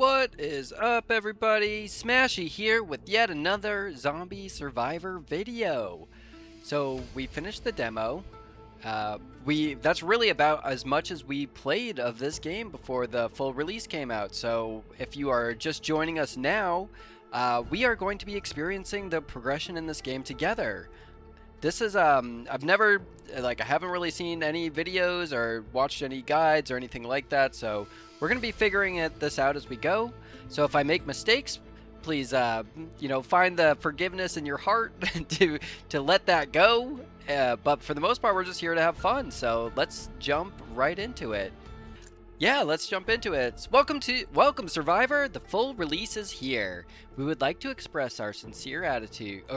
What is up, everybody? Smashy here with yet another Zombie Survivor video. So we finished the demo. That's really about as much as we played of this game before the full release came out. So if you are just joining us now, we are going to be experiencing the progression in this game together. This is I've never I haven't really seen any videos or watched any guides or anything like that, so we're going to be figuring this out as we go. So if I make mistakes, please find the forgiveness in your heart to let that go. But for the most part, we're just here to have fun. So let's jump right into it. Yeah, let's jump into it. Welcome Survivor. The full release is here. We would like to express our sincere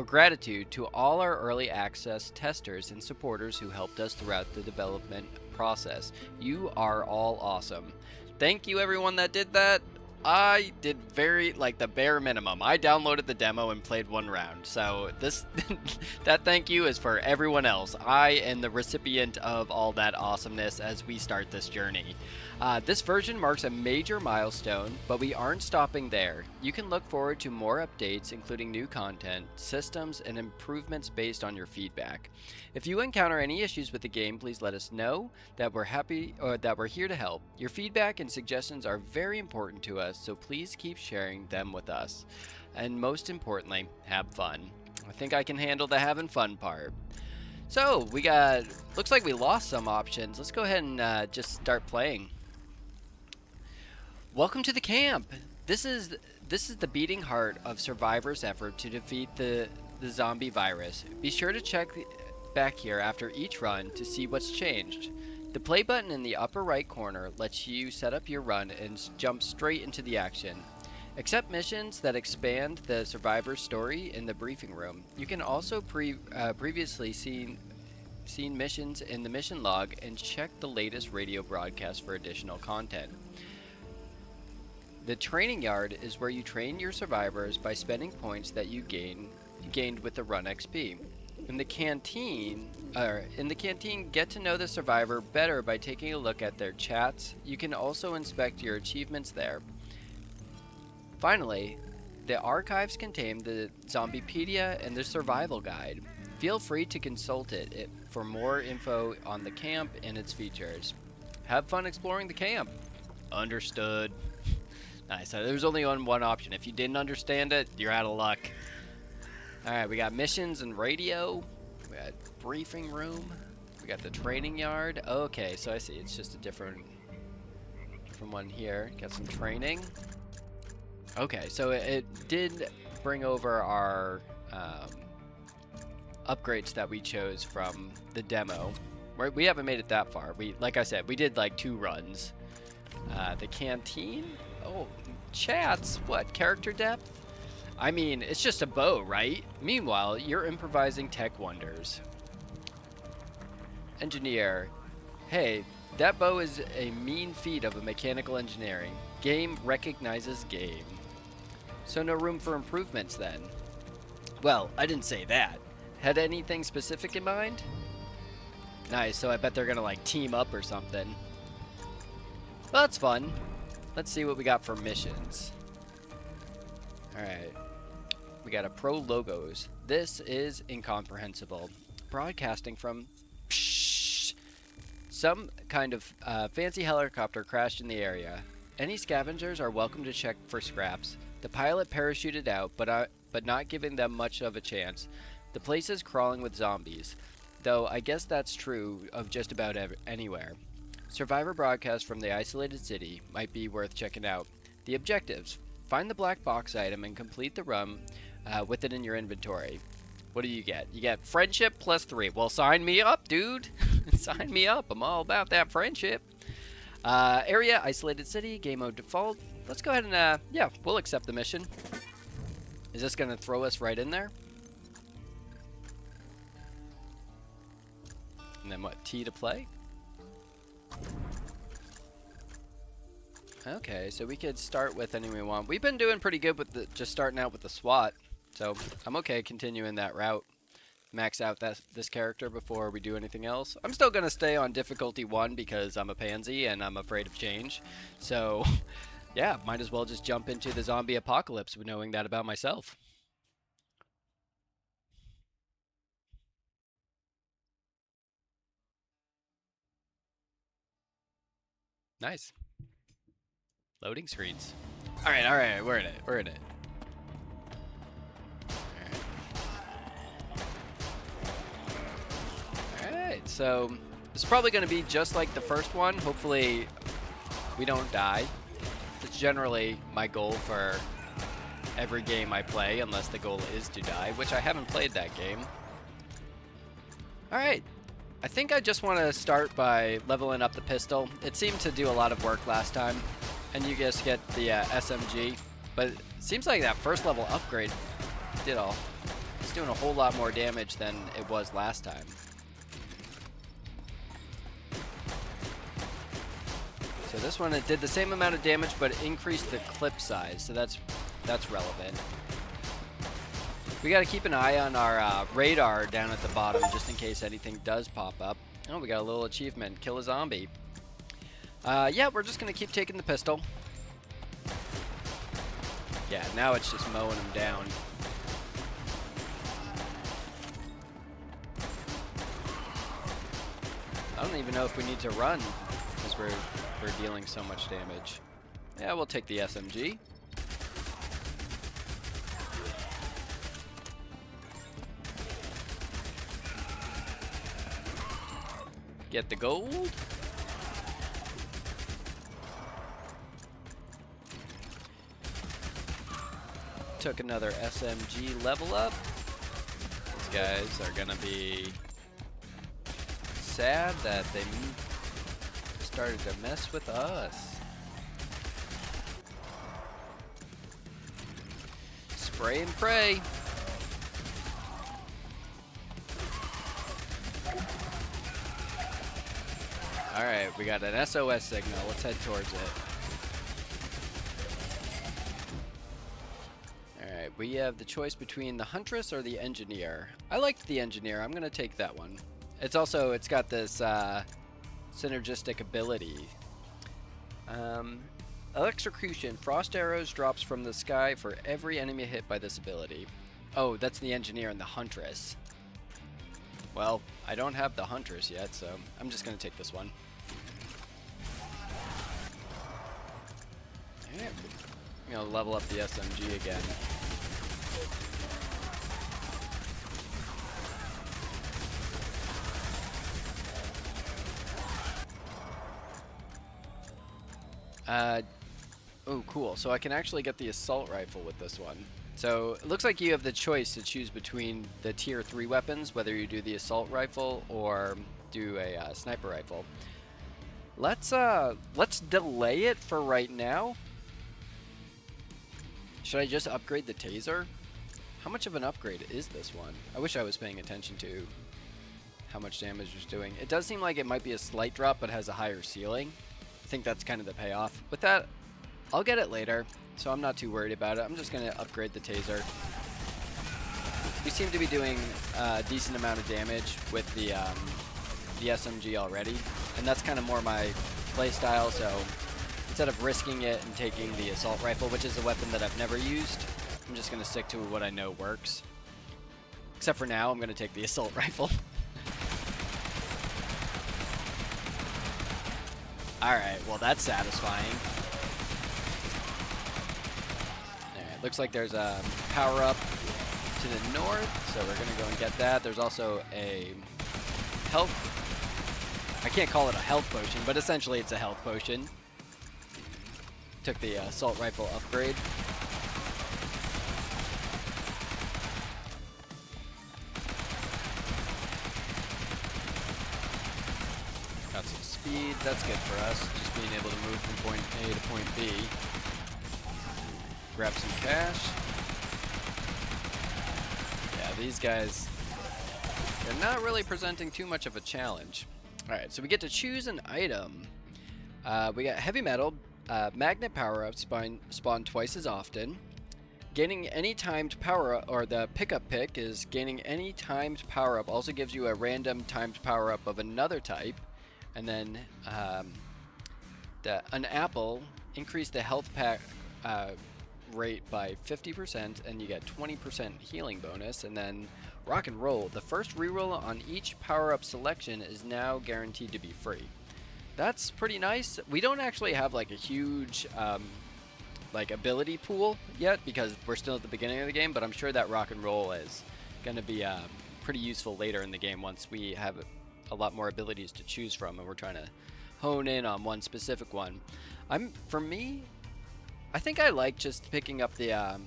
gratitude to all our early access testers and supporters who helped us throughout the development process. You are all awesome. Thank you everyone that did that. I did the bare minimum. I downloaded the demo and played one round. So this that thank you is for everyone else. I am the recipient of all that awesomeness as we start this journey. This version marks a major milestone, but we aren't stopping there. You can look forward to more updates, including new content, systems, and improvements based on your feedback. If you encounter any issues with the game, please let us know that we're here to help. Your feedback and suggestions are very important to us, so please keep sharing them with us. And most importantly, have fun. I think I can handle the having fun part. So, looks like we lost some options. Let's go ahead and just start playing. Welcome to the camp. This is the beating heart of Survivor's effort to defeat the zombie virus. Be sure to check back here after each run to see what's changed. The play button in the upper right corner lets you set up your run and jump straight into the action. Accept missions that expand the Survivor's story in the briefing room. You can also previously seen missions in the mission log and check the latest radio broadcast for additional content. The training yard is where you train your survivors by spending points that you gained with the run XP. In the canteen, get to know the survivor better by taking a look at their chats. You can also inspect your achievements there. Finally, the archives contain the Zombiepedia and the survival guide. Feel free to consult it for more info on the camp and its features. Have fun exploring the camp. Understood. Nice. So there's only one option. If you didn't understand it, you're out of luck. Alright, we got missions and radio. We got briefing room. We got the training yard. Okay, so I see. It's just a different one here. Got some training. Okay, so it did bring over our upgrades that we chose from the demo. We haven't made it that far. Like I said, we did like 2 runs. The canteen? Oh, chats. What? Character depth? I mean, it's just a bow, right? Meanwhile, you're improvising tech wonders. Engineer. Hey, that bow is a mean feat of a mechanical engineering. Game recognizes game. So no room for improvements then. Well, I didn't say that. Had anything specific in mind? Nice, so I bet they're gonna like team up or something. Well, that's fun. Let's see what we got for missions. Alright. We got a pro logos. This is incomprehensible. Broadcasting from some kind of fancy helicopter crashed in the area. Any scavengers are welcome to check for scraps. The pilot parachuted out, but not giving them much of a chance. The place is crawling with zombies, though I guess that's true of just about anywhere. Survivor broadcast from the isolated city might be worth checking out. The objectives: find the black box item and complete the run with it in your inventory. What do you get? You get friendship +3. Well, sign me up, dude. Sign me up. I'm all about that friendship. Area, isolated city, game mode default. Let's go ahead and, yeah, we'll accept the mission. Is this going to throw us right in there? And then what, T to play? Okay, so we could start with anyone we want. We've been doing pretty good with just starting out with the SWAT. So I'm okay continuing that route. Max out this character before we do anything else. I'm still going to stay on difficulty 1 because I'm a pansy and I'm afraid of change. So Yeah, might as well just jump into the zombie apocalypse with knowing that about myself. Nice. Loading screens. All right, we're in it. We're in it. All right, so this is probably going to be just like the first one. Hopefully, we don't die. It's generally my goal for every game I play, unless the goal is to die, which I haven't played that game. All right, I think I just want to start by leveling up the pistol. It seemed to do a lot of work last time, and you just get the SMG, but it seems like that first level upgrade did all. It's doing a whole lot more damage than it was last time. So this one, it did the same amount of damage, but it increased the clip size, so that's relevant. We got to keep an eye on our radar down at the bottom, just in case anything does pop up. Oh, we got a little achievement, kill a zombie. Yeah, we're just gonna keep taking the pistol. Yeah, now it's just mowing them down. I don't even know if we need to run, because we're dealing so much damage. Yeah, we'll take the SMG. Get the gold. Took another SMG level up. These guys are gonna be sad that they started to mess with us. Spray and pray. Alright, we got an SOS signal. Let's head towards it. Alright, we have the choice between the Huntress or the Engineer. I liked the Engineer. I'm going to take that one. It's got this synergistic ability. Electrocution. Frost arrows drops from the sky for every enemy hit by this ability. Oh, that's the Engineer and the Huntress. Well, I don't have the Huntress yet, so I'm just going to take this one. Yeah, I'm going to level up the SMG again. Oh, cool. So I can actually get the assault rifle with this one. So it looks like you have the choice to choose between the tier 3 weapons, whether you do the assault rifle or do a sniper rifle. Let's delay it for right now. Should I just upgrade the taser? How much of an upgrade is this one? I wish I was paying attention to how much damage it's doing. It does seem like it might be a slight drop, but has a higher ceiling. I think that's kind of the payoff. With that, I'll get it later, so I'm not too worried about it. I'm just going to upgrade the taser. We seem to be doing a decent amount of damage with the SMG already, and that's kind of more my play style, so instead of risking it and taking the assault rifle, which is a weapon that I've never used, I'm just going to stick to what I know works. Except for now, I'm going to take the assault rifle. Alright, well that's satisfying. Alright, looks like there's a power-up to the north, so we're going to go and get that. There's also a health... I can't call it a health potion, but essentially it's a health potion. Took the assault rifle upgrade. Got some speed, that's good for us. Just being able to move from point A to point B. Grab some cash. Yeah, these guys, they're not really presenting too much of a challenge. Alright, so we get to choose an item. We got heavy metal. Magnet power-ups spawn twice as often. Gaining any timed power-up, or the pickup pick is gaining any timed power-up. Also gives you a random timed power-up of another type. And then an apple increase the health pack rate by 50%, and you get 20% healing bonus. And then rock and roll. The first reroll on each power-up selection is now guaranteed to be free. That's pretty nice. We don't actually have like a huge like ability pool yet because we're still at the beginning of the game, but I'm sure that rock and roll is going to be pretty useful later in the game once we have a lot more abilities to choose from and we're trying to hone in on one specific one. For me, I think I like just picking up the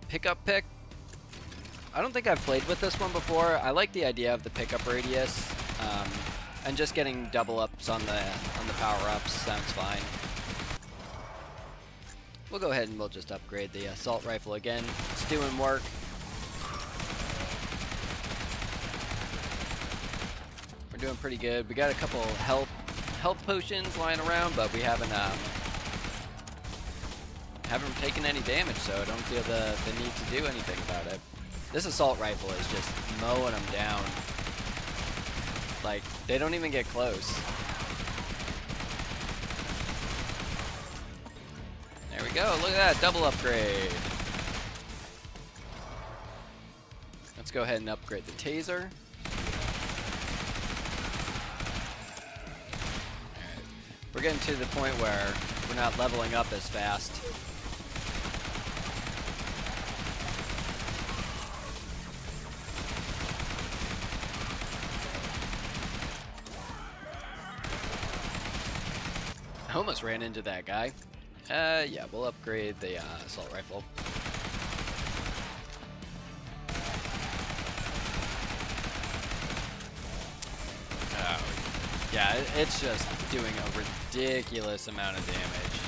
pickup pick. I don't think I've played with this one before. I like the idea of the pickup radius, and just getting double ups on the power ups sounds fine. We'll go ahead and we'll just upgrade the assault rifle again. It's doing work. We're doing pretty good. We got a couple health potions lying around, but we haven't taken any damage, so I don't feel the need to do anything about it. This assault rifle is just mowing them down. Like, they don't even get close. There we go, look at that, double upgrade. Let's go ahead and upgrade the taser. Alright, we're getting to the point where we're not leveling up as fast. I almost ran into that guy. Yeah, we'll upgrade the assault rifle. Oh, yeah, it's just doing a ridiculous amount of damage.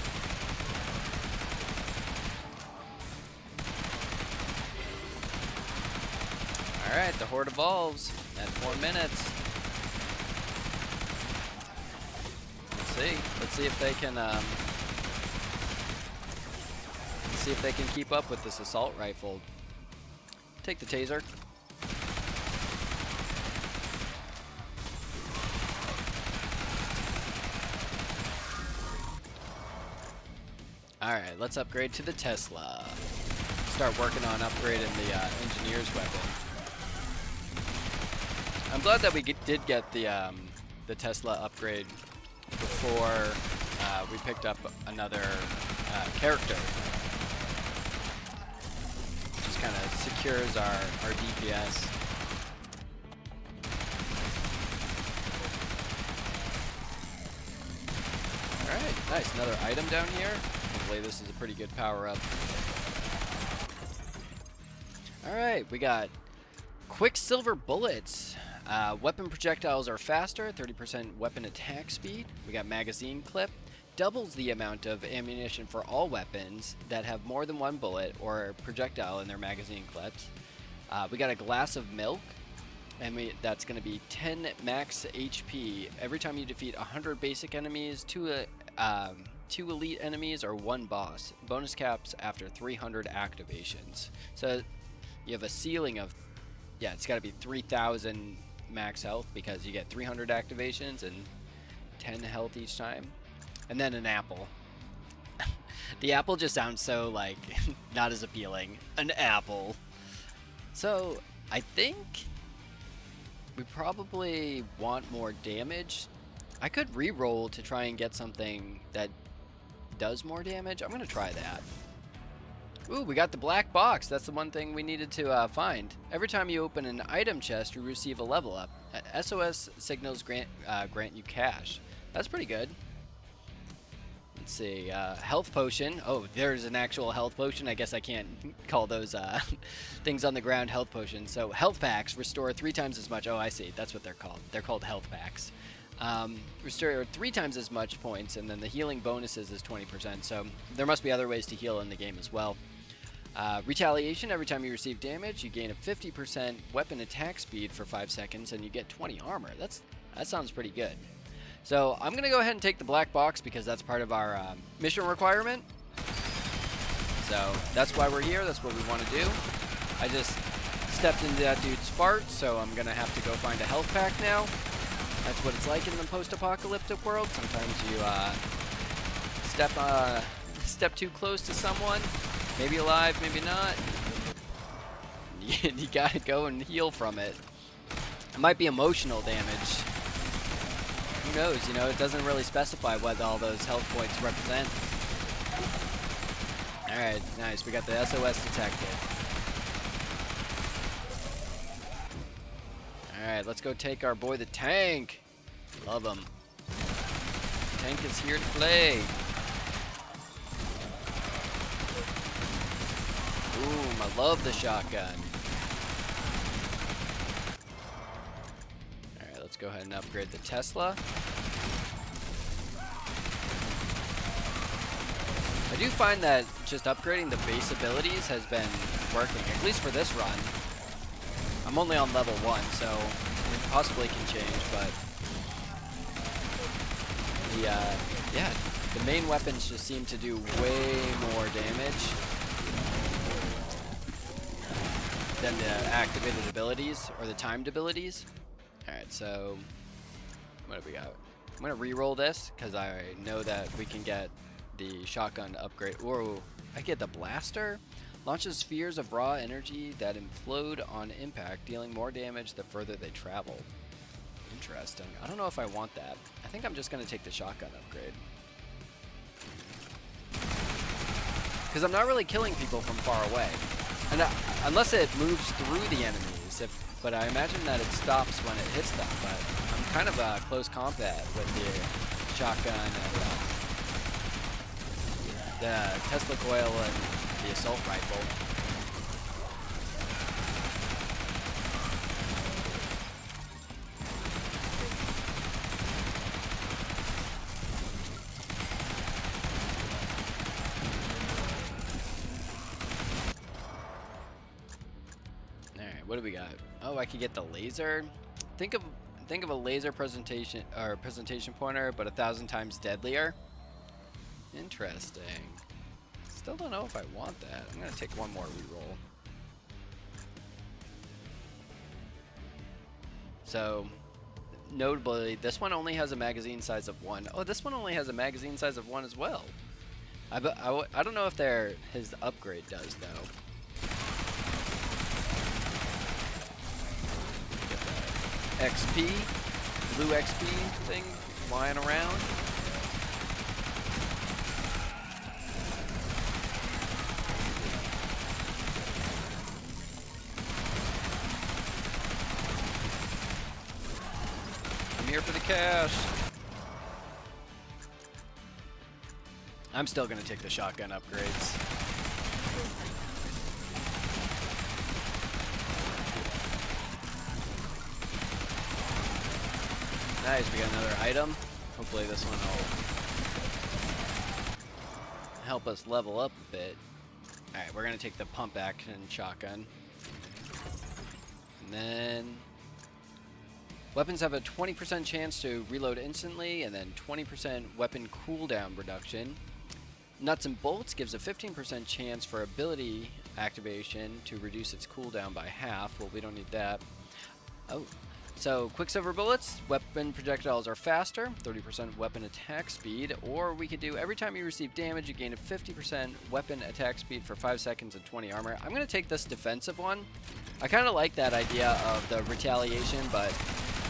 Alright, the horde evolves at 4 minutes. Let's see if they can keep up with this assault rifle. Take the taser. Alright, let's upgrade to the Tesla. Start working on upgrading the engineer's weapon. I'm glad that we did get the Tesla upgrade before we picked up another character. Just kind of secures our DPS. Alright, nice. Another item down here. Hopefully this is a pretty good power-up. Alright, we got Quicksilver Bullets. Weapon projectiles are faster, 30% weapon attack speed. We got magazine clip. Doubles the amount of ammunition for all weapons that have more than one bullet or projectile in their magazine clips. We got a glass of milk, and that's going to be 10 max HP every time you defeat 100 basic enemies, 2 elite enemies, or 1 boss. Bonus caps after 300 activations. So you have a ceiling of, yeah, it's got to be 3,000 max health because you get 300 activations and 10 health each time. And then an apple. The apple just sounds so, like, not as appealing. An apple. So, I think we probably want more damage. I could re-roll to try and get something that does more damage. I'm going to try that. Ooh, we got the black box. That's the one thing we needed to find. Every time you open an item chest, you receive a level up. SOS signals grant you cash. That's pretty good. Let's see, health potion. Oh, there's an actual health potion. I guess I can't call those things on the ground health potions. So health packs restore 3 times as much. Oh, I see. That's what they're called. They're called health packs. Restore 3 times as much points, and then the healing bonuses is 20%. So there must be other ways to heal in the game as well. Retaliation, every time you receive damage, you gain a 50% weapon attack speed for 5 seconds, and you get 20 armor. That sounds pretty good. So I'm going to go ahead and take the black box because that's part of our mission requirement. So that's why we're here. That's what we want to do. I just stepped into that dude's fart, so I'm going to have to go find a health pack now. That's what it's like in the post-apocalyptic world. Sometimes step too close to someone. Maybe alive, maybe not. You gotta go and heal from it. It might be emotional damage. Who knows? You know, it doesn't really specify what all those health points represent. Alright, nice. We got the SOS detected. Alright, let's go take our boy the tank. Love him. Tank is here to play. Boom, I love the shotgun. Alright, let's go ahead and upgrade the Tesla. I do find that just upgrading the base abilities has been working, at least for this run. I'm only on level 1, so it possibly can change, but yeah, the main weapons just seem to do way more damage than the activated abilities or the timed abilities. Alright, so what do we got? I'm gonna re-roll this because I know that we can get the shotgun upgrade. Whoa, I get the blaster. Launches spheres of raw energy that implode on impact, dealing more damage the further they travel. Interesting. I don't know if I want that. I think I'm just going to take the shotgun upgrade. Because I'm not really killing people from far away. And unless it moves through the enemies. But I imagine that it stops when it hits them. But I'm kind of close combat with the shotgun and the Tesla coil and the assault rifle. Alright, what do we got? Oh, I could get the laser. Think of a laser presentation pointer, but 1,000 times deadlier. Interesting. Still don't know if I want that. I'm gonna take one more reroll. So, notably, this one only has a magazine size of 1. Oh, this one only has a magazine size of 1 as well. I don't know if his upgrade does though. XP, blue XP thing flying around. I'm here for the cash. I'm still gonna take the shotgun upgrades. Nice, we got another item. Hopefully this one will help us level up a bit. Alright, we're gonna take the pump action shotgun. And then weapons have a 20% chance to reload instantly, and then 20% weapon cooldown reduction. Nuts and bolts gives a 15% chance for ability activation to reduce its cooldown by half. Well, we don't need that. Oh. So, Quicksilver bullets, weapon projectiles are faster, 30% weapon attack speed, or we could do every time you receive damage, you gain a 50% weapon attack speed for 5 seconds and 20 armor. I'm going to take this defensive one. I kind of like that idea of the retaliation, but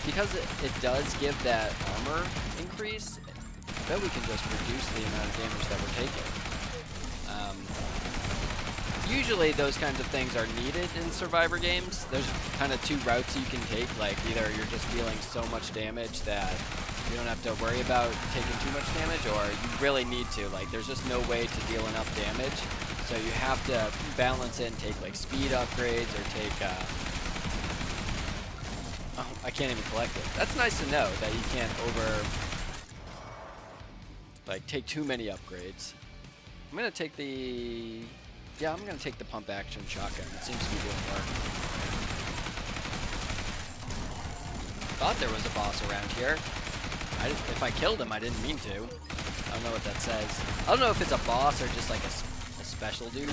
because it does give that armor increase, I bet we can just reduce the amount of damage that we're taking. Usually those kinds of things are needed in Survivor games. There's kind of 2 routes you can take, like either you're just dealing so much damage that you don't have to worry about taking too much damage, or you really need to. Like, there's just no way to deal enough damage, so you have to balance it and take like speed upgrades or take oh, I can't even collect it. That's nice to know that you can't take too many upgrades. I'm gonna take the I'm gonna take the pump action shotgun. It seems to be doing work. Thought there was a boss around here. If I killed him, I didn't mean to. I don't know what that says. I don't know if it's a boss or just like a special dude.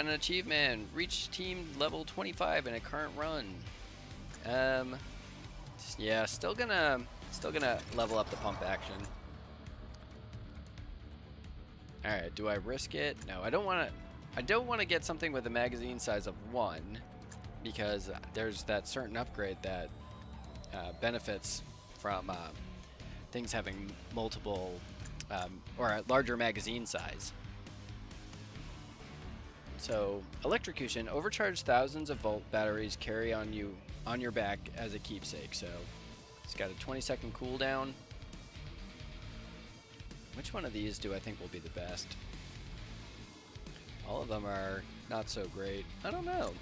got an achievement. Reach team level 25 in a current run. Yeah, still gonna level up the pump action. All right, do I risk it? No, I don't want to. I don't want to get something with a magazine size of 1 because there's that certain upgrade that benefits from things having multiple or a larger magazine size. So, electrocution, overcharged thousands of volt batteries carry on your back as a keepsake. So, it's got a 20-second cooldown. Which one of these do I think will be the best? All of them are not so great. I don't know.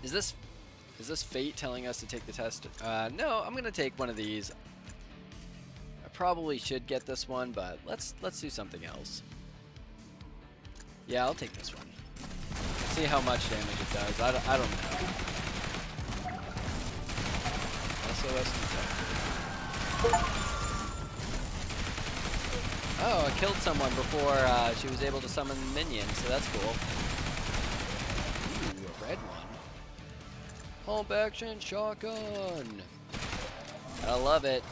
Is this fate telling us to take the test? No, I'm gonna take one of these. I probably should get this one, but let's do something else. Yeah, I'll take this one. See how much damage it does. I don't know. SOS detected. Oh, I killed someone before she was able to summon minions, so that's cool. Ooh, a red one. Pump action shotgun. I love it.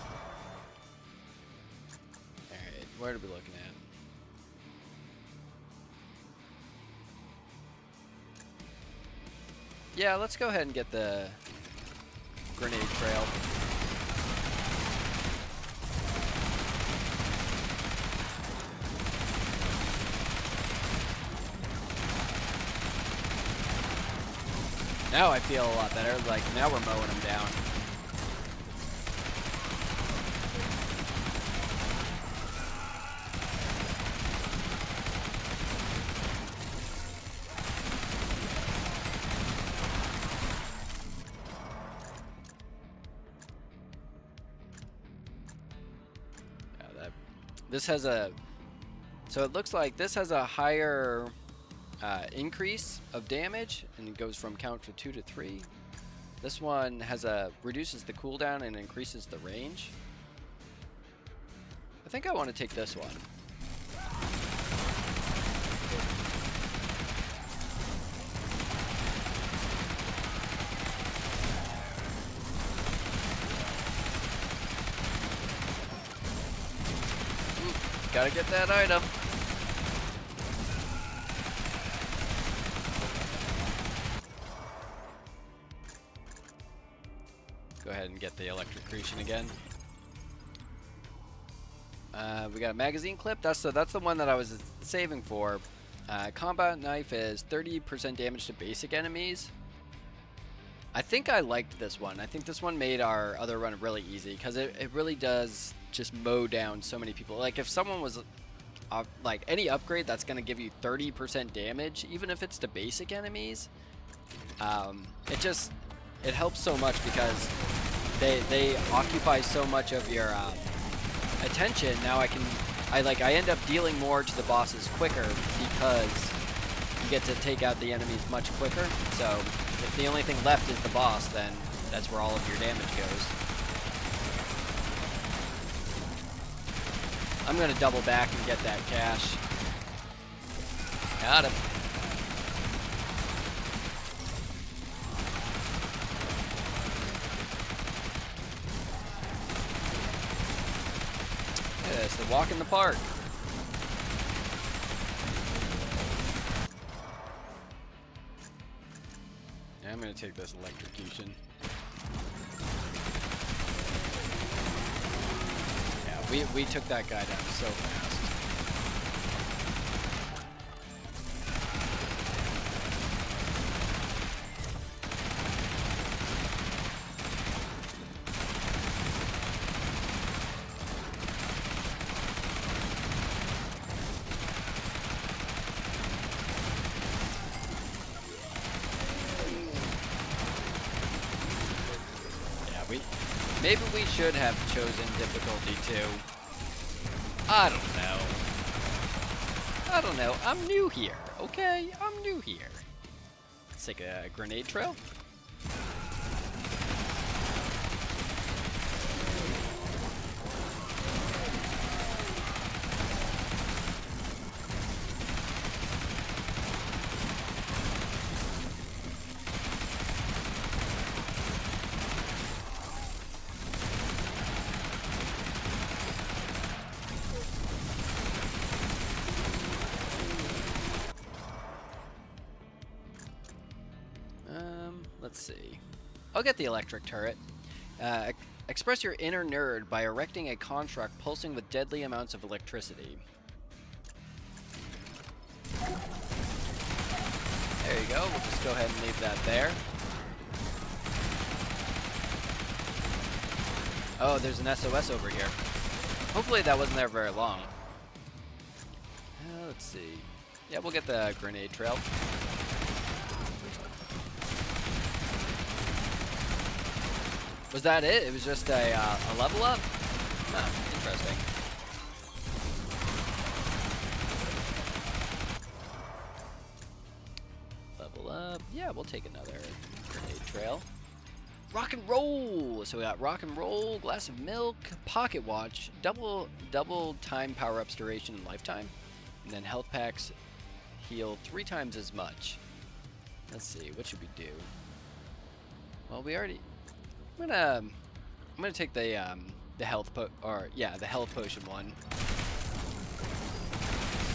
Alright, where are we looking at? Yeah, let's go ahead and get the grenade trail. Now I feel a lot better. Like, now we're mowing them down. This has a, so it looks like this has a higher increase of damage, and it goes from count for 2 to 3. This one has a, reduces the cooldown and increases the range. I think I want to take this one. Gotta get that item. Go ahead and get the electrocution again. We got a magazine clip. That's the one that I was saving for. Combat knife is 30% damage to basic enemies. I think I liked this one. I think this one made our other run really easy because it really does just mow down so many people. Like if someone was like any upgrade that's going to give you 30% damage, even if it's to basic enemies, it helps so much because they occupy so much of your attention. Now I end up dealing more to the bosses quicker because you get to take out the enemies much quicker. So if the only thing left is the boss, then that's where all of your damage goes. I'm gonna double back and get that cash. Got him. Yeah, it's the walk in the park. Yeah, I'm gonna take this electrocution. We took that guy down so fast. Yeah, maybe we should have chosen difficulty 2. I don't know. I'm new here, okay? I'm new here. Let's take a grenade trail. let's see. I'll get the electric turret. Express your inner nerd by erecting a construct pulsing with deadly amounts of electricity. There you go. We'll just go ahead and leave that there. Oh, there's an SOS over here. Hopefully that wasn't there very long. Let's see. Yeah, we'll get the grenade trail. Was that it? It was just a level up? Oh, interesting. Level up. Yeah, we'll take another grenade trail. Rock and roll! So we got rock and roll, glass of milk, pocket watch, double time power-ups duration and lifetime, and then health packs heal 3 times as much. Let's see, what should we do? Well, we already... I'm gonna take the health the health potion one.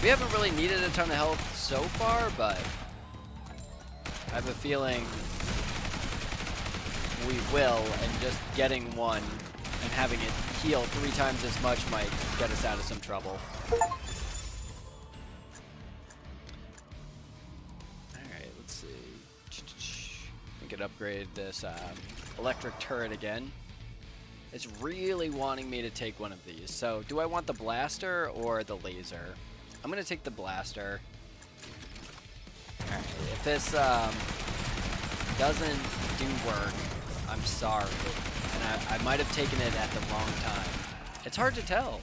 We haven't really needed a ton of health so far, but I have a feeling we will, and just getting one and having it heal 3 times as much might get us out of some trouble. Alright, let's see. We could upgrade this electric turret again. It's really wanting me to take one of these. So, do I want the blaster or the laser? I'm gonna take the blaster. Alright, if this doesn't do work, I'm sorry. And I might have taken it at the wrong time. It's hard to tell.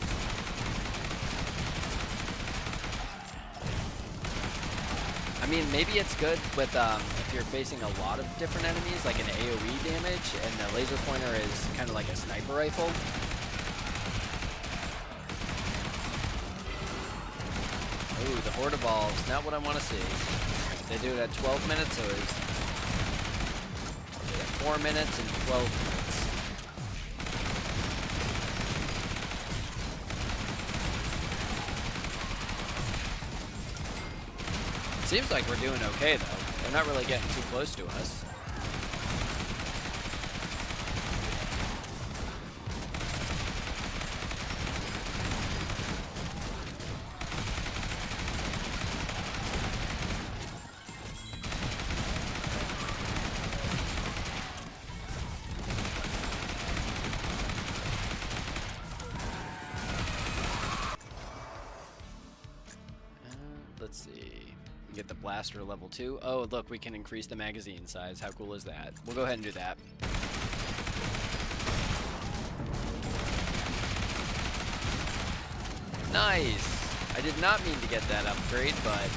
I mean, maybe it's good with if you're facing a lot of different enemies, like an AoE damage, and the laser pointer is kind of like a sniper rifle. Ooh, the horde evolves. Not what I want to see. They do it at 12 minutes, so it's 4 minutes and 12 minutes. Seems like we're doing okay, though. They're not really getting too close to us. Let's see. We get the blaster level 2. Oh, look, we can increase the magazine size. How cool is that? We'll go ahead and do that. Nice! I did not mean to get that upgrade, but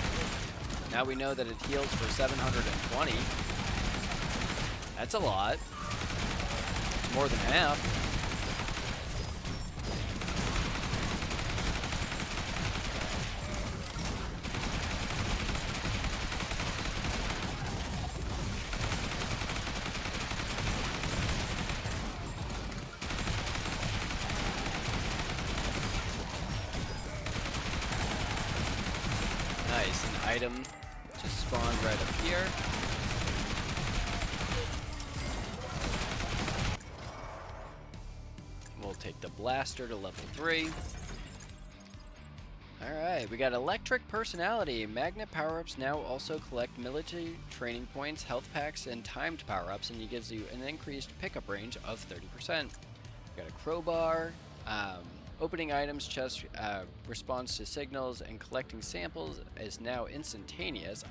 now we know that it heals for 720. That's a lot. It's more than half. Nice, an item just spawned right up here. We'll take the blaster to level 3. Alright, we got electric personality. Magnet power-ups now also collect military training points, health packs, and timed power-ups, and it gives you an increased pickup range of 30%. We got a crowbar. Opening items, chest response to signals, and collecting samples is now instantaneous.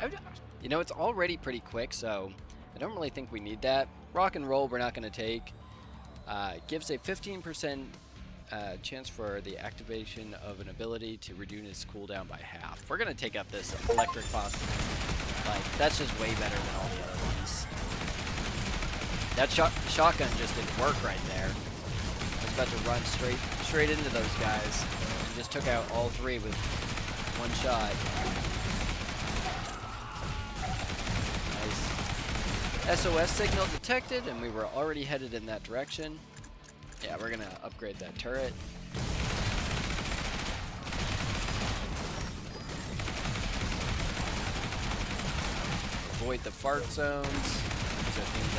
You know, it's already pretty quick, so I don't really think we need that. Rock and roll we're not going to take. Gives a 15% chance for the activation of an ability to reduce its cooldown by half. We're going to take up this electric boss. Like, that's just way better than all the other ones. That shotgun just didn't work right there. I was about to run straight into those guys and just took out all 3 with one shot. Nice. SOS signal detected, and we were already headed in that direction. Yeah, we're gonna upgrade that turret. Avoid the fart zones. These are things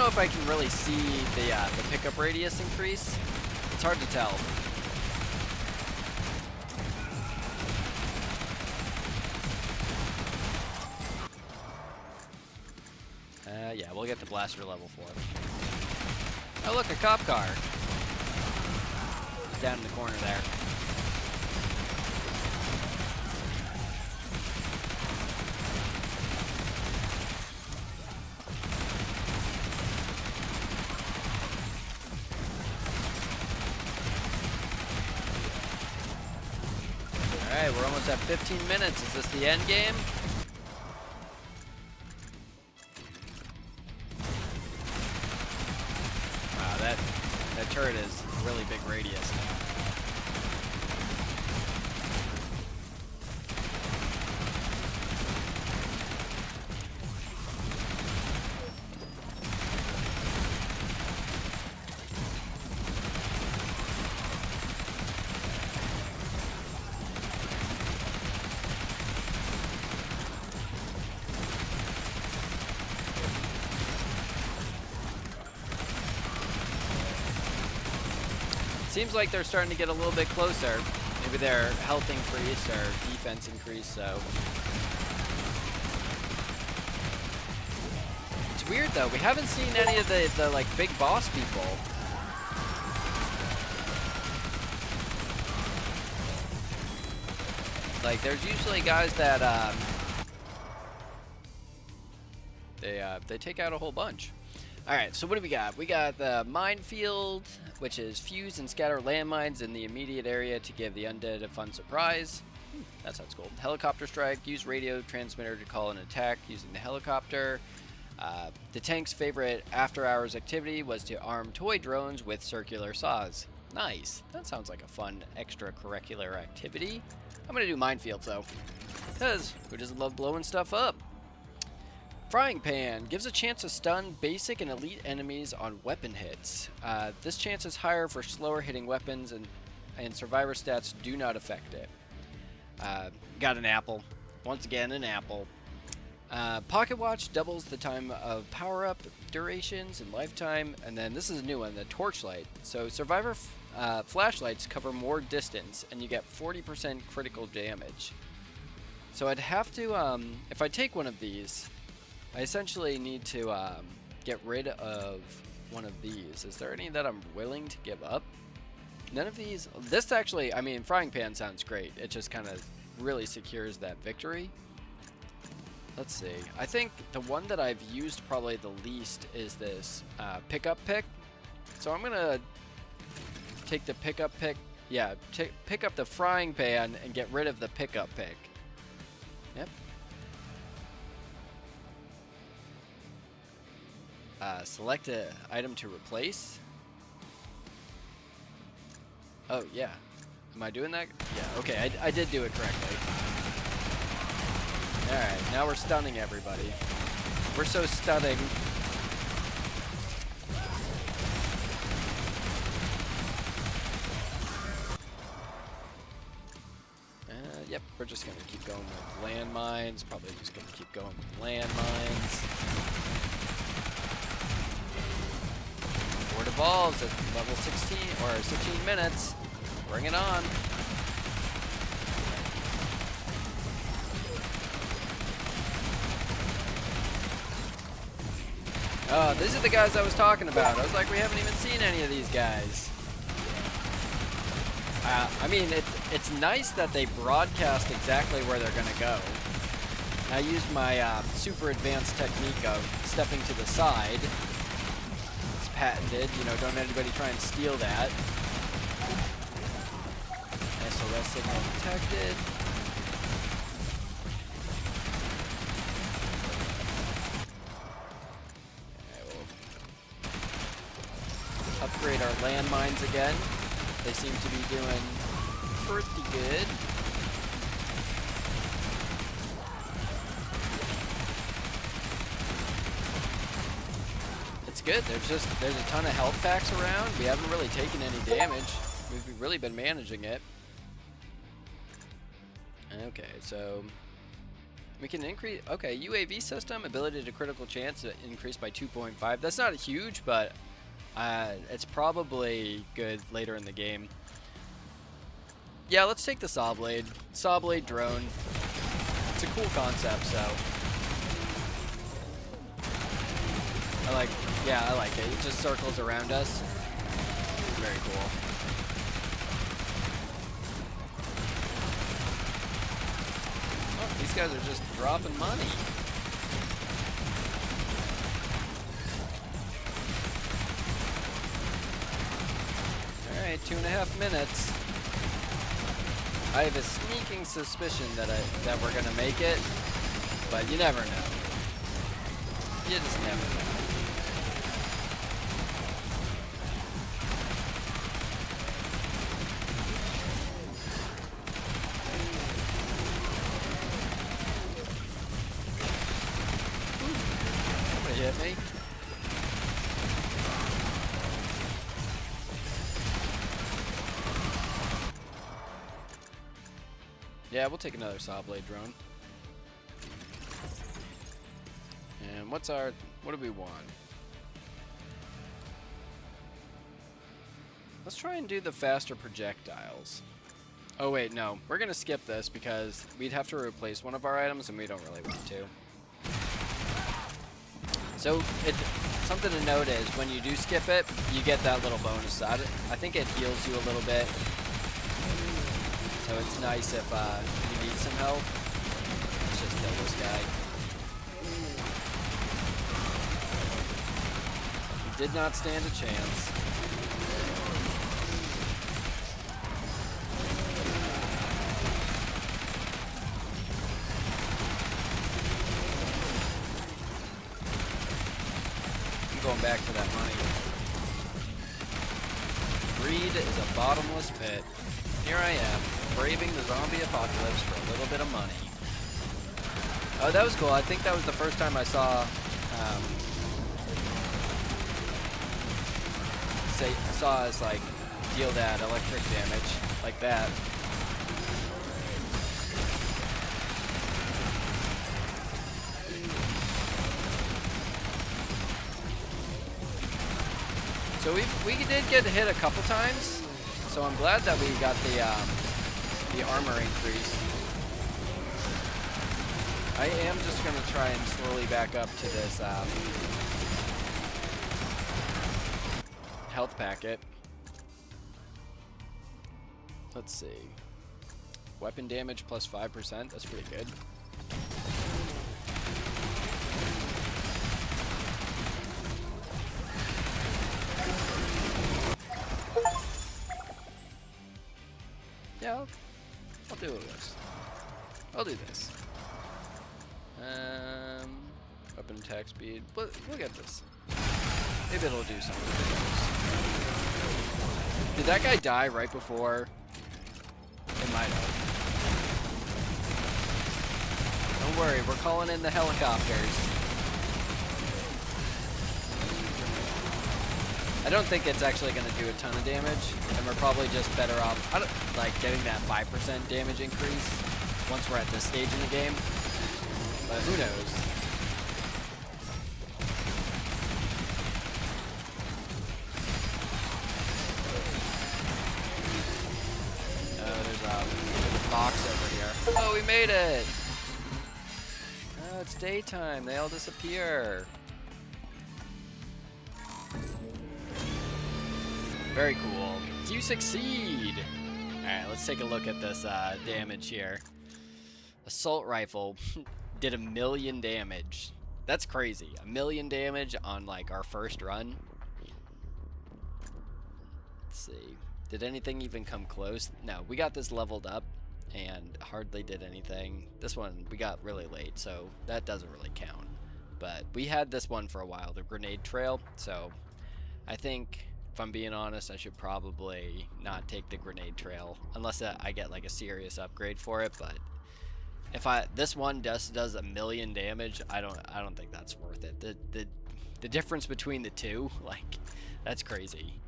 if I can really see the pickup radius increase. It's hard to tell. Yeah, we'll get the blaster level 4. Oh, look, a cop car. It's down in the corner there. Alright, we're almost at 15 minutes. Is this the end game? Wow, that turret is really big radius now. Seems like they're starting to get a little bit closer. Maybe their health increase or defense increase, so. It's weird though, we haven't seen any of the like big boss people. Like there's usually guys that they take out a whole bunch. Alright, so what do we got? We got the minefield, which is fuse and scatter landmines in the immediate area to give the undead a fun surprise. That sounds cool. Helicopter strike, use radio transmitter to call an attack using the helicopter. The tank's favorite after-hours activity was to arm toy drones with circular saws. Nice. That sounds like a fun extracurricular activity. I'm going to do minefields, though, because who doesn't love blowing stuff up? Frying Pan gives a chance to stun basic and elite enemies on weapon hits. This chance is higher for slower hitting weapons, and survivor stats do not affect it. Got an apple. Once again, an apple. Pocket Watch doubles the time of power-up durations and lifetime, and then this is a new one, the Torchlight. So survivor flashlights cover more distance, and you get 40% critical damage. So I'd have to, if I take one of these, I essentially need to get rid of one of these. Is there any that I'm willing to give up? None of these. This actually, I mean, Frying Pan sounds great. It just kind of really secures that victory. Let's see. I think the one that I've used probably the least is this pickup pick. So I'm going to take the pickup pick. Yeah, pick up the Frying Pan and get rid of the pickup pick. Yep. Select an item to replace. Oh, yeah. Am I doing that? Yeah, okay, I did do it correctly. Alright, now we're stunning everybody. We're so stunning. Yep, we're just gonna keep going with landmines. Probably just gonna keep going with landmines. Horde evolves at level 16 or 16 minutes. Bring it on. Oh, these are the guys I was talking about. I was like, we haven't even seen any of these guys. I mean, it's nice that they broadcast exactly where they're gonna go. I used my super advanced technique of stepping to the side. It's patented, you know, don't anybody try and steal that. SOS signal detected. Upgrade our landmines again. They seem to be doing pretty good. It's good. There's a ton of health packs around. We haven't really taken any damage. We've really been managing it. Okay, so We can increase. Okay, UAV system ability to critical chance increased by 2.5. That's not huge, but it's probably good later in the game. Yeah, let's take the Saw Blade. Saw Blade drone. It's a cool concept, so I like it. It just circles around us. Very cool. Oh, these guys are just dropping money. Alright, 2.5 minutes. I have a sneaking suspicion that we're gonna make it, but you never know. You just never know. Somebody hit me. Yeah, we'll take another Saw Blade drone. And what do we want? Let's try and do the faster projectiles. Oh wait, no. We're gonna skip this because we'd have to replace one of our items and we don't really want to. So, something to note is when you do skip it, you get that little bonus. I think it heals you a little bit. So it's nice if you need some help. Let's just kill this guy. He did not stand a chance. I'm going back for that money. Greed is a bottomless pit. Here I am, braving the zombie apocalypse for a little bit of money. Oh, that was cool. I think that was the first time I saw us like deal that electric damage like that. So we did get hit a couple times. So I'm glad that we got the armor increase. I am just gonna try and slowly back up to this health packet. Let's see. Weapon damage plus 5%. That's pretty good. Yeah, I'll do this. I'll do this. Weapon attack speed. We'll get this. Maybe it'll do something. Did that guy die right before? It might have. Don't worry, we're calling in the helicopters. I don't think it's actually going to do a ton of damage, and we're probably just better off like getting that 5% damage increase once we're at this stage in the game. But who knows? Oh, there's a box over here. Oh, we made it! Oh, it's daytime. They all disappear. Very cool. You succeed! Alright, let's take a look at this damage here. Assault rifle did 1,000,000 damage. That's crazy. 1,000,000 damage on like our first run. Let's see. Did anything even come close? No, we got this leveled up and hardly did anything. This one we got really late, so that doesn't really count. But we had this one for a while, the grenade trail, so I think if I'm being honest, I should probably not take the grenade trail unless I get like a serious upgrade for it. But if this one does 1,000,000 damage, I don't think that's worth it. The difference between the two, like, that's crazy.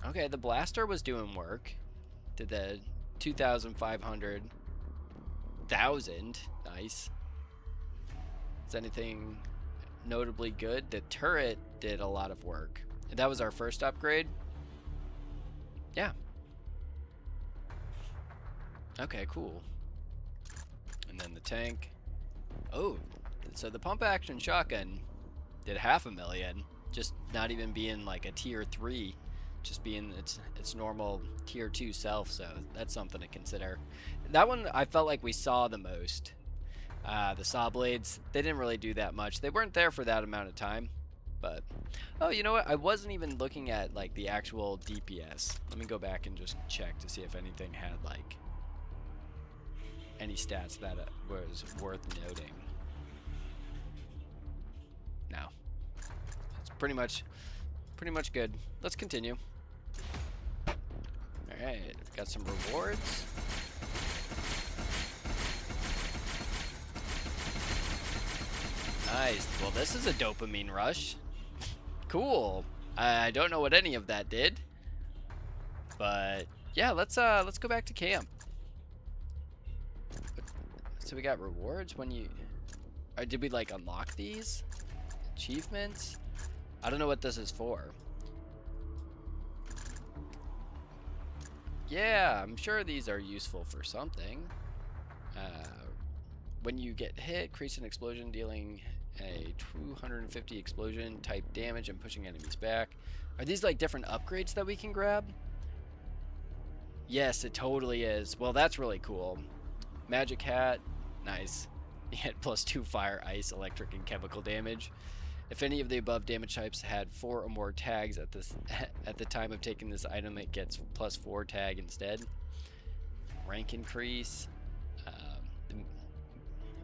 Okay, the blaster was doing work. Did the 2,500. 1,000. Nice. Is anything notably good? The turret did a lot of work. That was our first upgrade. Yeah. Okay, cool. And then the tank. Oh, so the pump action shotgun did 500,000. Just not even being like a tier 3, just being its normal tier 2 self. So that's something to consider. That one I felt like we saw the most. The saw blades, they didn't really do that much. They weren't there for that amount of time. But oh, you know what? I wasn't even looking at like the actual DPS. Let me go back and just check to see if anything had like any stats that was worth noting. No, it's pretty much good. Let's continue. All right, got some rewards. Nice. Well, this is a dopamine rush. Cool. I don't know what any of that did, but yeah, let's go back to camp. So we got rewards when you, or did we like unlock these achievements? I don't know what this is for. Yeah, I'm sure these are useful for something. When you get hit, creates an explosion dealing a 250 explosion type damage and pushing enemies back. Are these like different upgrades that we can grab? Yes, it totally is. Well, that's really cool. Magic hat, nice. You get +2 fire, ice, electric, and chemical damage. If any of the above damage types had 4 or more tags at this at the time of taking this item, it gets +4 tag instead. Rank increase.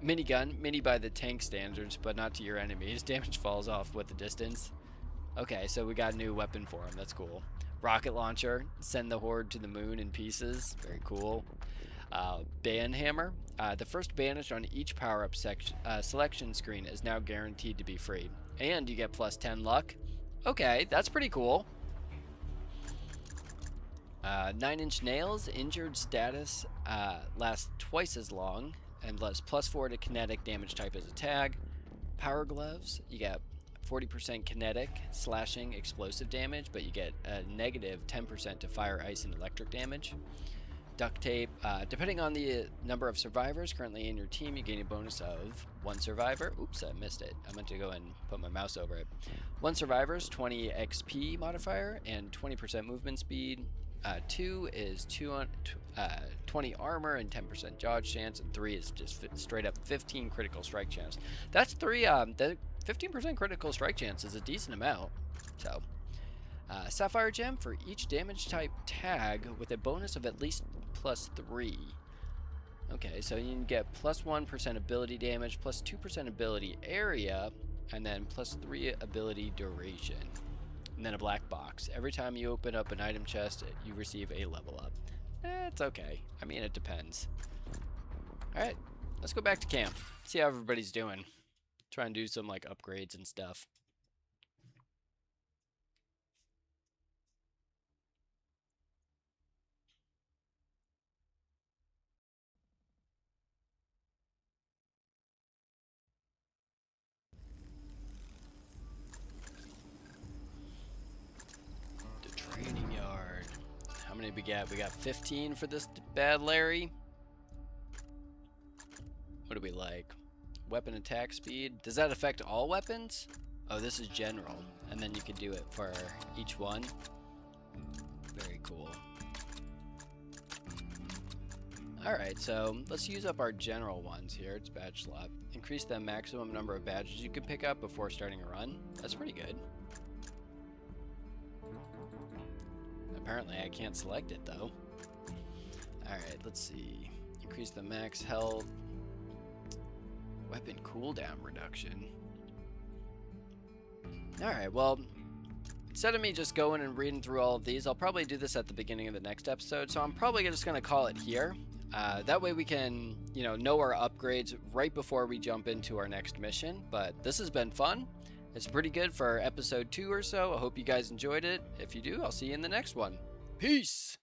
Minigun, mini by the tank standards, but not to your enemies. Damage falls off with the distance. Okay, so we got a new weapon for him. That's cool. Rocket launcher, send the horde to the moon in pieces. Very cool. Ban hammer. The first banish on each power-up selection screen is now guaranteed to be free. And you get +10 luck. Okay, that's pretty cool. 9-inch nails. Injured status lasts twice as long and less +4 to kinetic damage type as a tag. Power gloves. You get 40% kinetic, slashing, explosive damage, but you get a negative 10% to fire, ice, and electric damage. Duct tape. Depending on the number of survivors currently in your team, you gain a bonus of 1 survivor. Oops, I missed it. I meant to go and put my mouse over it. 1 survivor's 20 XP modifier and 20% movement speed. 2 is 20 armor and 10% dodge chance, and 3 is just straight up 15 critical strike chance. That's 3. The 15% critical strike chance is a decent amount. So, Sapphire Gem for each damage type tag with a bonus of at least +3. Okay, so you can get +1% ability damage, +2% ability area, and then +3 ability duration. And then a black box. Every time you open up an item chest, you receive a level up. It's okay. I mean, it depends. Alright, let's go back to camp. See how everybody's doing. Try and do some like upgrades and stuff. The training yard. How many we got? We got 15 for this bad Larry. What do we like? Weapon attack speed. Does that affect all weapons? Oh, this is general. And then you can do it for each one. Very cool. Alright, so let's use up our general ones here. It's badge slot. Increase the maximum number of badges you can pick up before starting a run. That's pretty good. Apparently I can't select it though. Alright, let's see. Increase the max health. Weapon cooldown reduction. Alright, well, instead of me just going and reading through all of these, I'll probably do this at the beginning of the next episode, so I'm probably just going to call it here. That way we can, know our upgrades right before we jump into our next mission. But this has been fun. It's pretty good for episode 2 or so. I hope you guys enjoyed it. If you do, I'll see you in the next one. Peace!